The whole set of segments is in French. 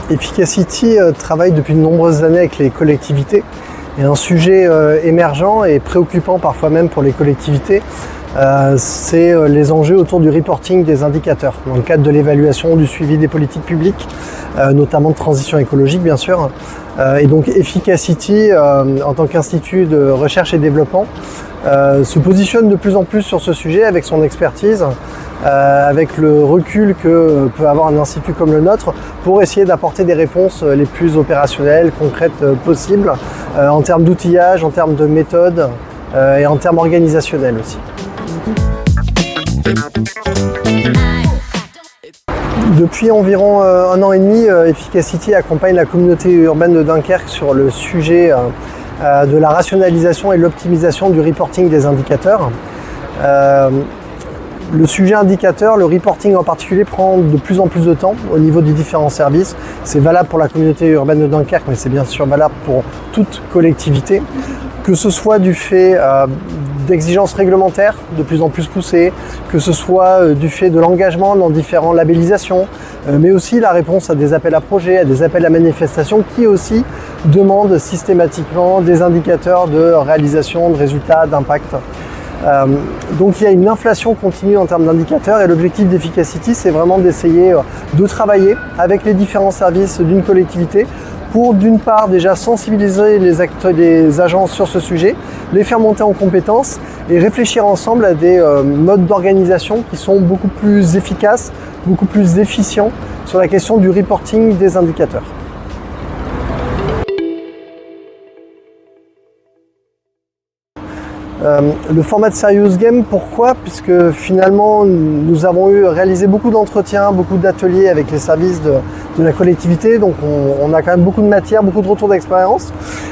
Efficacity travaille depuis de nombreuses années avec les collectivités. Et un sujet émergent et préoccupant parfois même pour les collectivités, c'est les enjeux autour du reporting des indicateurs, dans le cadre de l'évaluation du suivi des politiques publiques, notamment de transition écologique bien sûr. Et donc Efficacity, en tant qu'institut de recherche et développement, se positionne de plus en plus sur ce sujet avec son expertise, avec le recul que peut avoir un institut comme le nôtre pour essayer d'apporter des réponses les plus opérationnelles, concrètes possibles, en termes d'outillage, en termes de méthode et en termes organisationnels aussi. Depuis environ 1 an et demi, Efficacity accompagne la communauté urbaine de Dunkerque sur le sujet de la rationalisation et l'optimisation du reporting des indicateurs. Le sujet indicateur, le reporting en particulier, prend de plus en plus de temps au niveau des différents services. C'est valable pour la communauté urbaine de Dunkerque, mais c'est bien sûr valable pour toute collectivité. Que ce soit du fait d'exigences réglementaires de plus en plus poussées, que ce soit du fait de l'engagement dans différentes labellisations, mais aussi la réponse à des appels à projets, à des appels à manifestations qui aussi demandent systématiquement des indicateurs de réalisation, de résultats, d'impact. Donc il y a une inflation continue en termes d'indicateurs et l'objectif d'Efficacity, c'est vraiment d'essayer de travailler avec les différents services d'une collectivité pour d'une part déjà sensibiliser les acteurs, les agents sur ce sujet, les faire monter en compétences et réfléchir ensemble à des modes d'organisation qui sont beaucoup plus efficaces, beaucoup plus efficients sur la question du reporting des indicateurs. Le format de Serious Game, pourquoi? Puisque finalement nous avons réalisé beaucoup d'entretiens, beaucoup d'ateliers avec les services de la collectivité, donc on a quand même beaucoup de matière, beaucoup de retours d'expérience.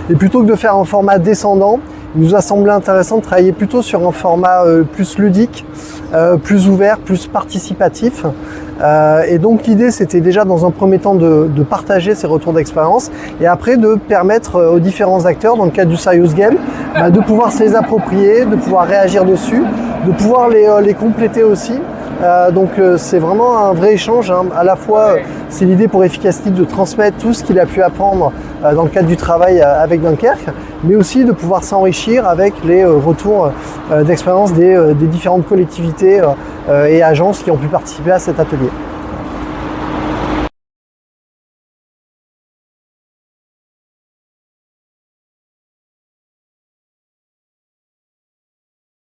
Et plutôt que de faire un format descendant, il nous a semblé intéressant de travailler plutôt sur un format plus ludique, plus ouvert, plus participatif. Et donc l'idée c'était déjà dans un premier temps de partager ces retours d'expérience et après de permettre aux différents acteurs dans le cadre du Serious Game de pouvoir se les approprier, de pouvoir réagir dessus, de pouvoir les compléter aussi. Donc c'est vraiment un vrai échange, hein. À la fois c'est l'idée pour Efficacity de transmettre tout ce qu'il a pu apprendre dans le cadre du travail avec Dunkerque, mais aussi de pouvoir s'enrichir avec les retours d'expérience des différentes collectivités et agences qui ont pu participer à cet atelier.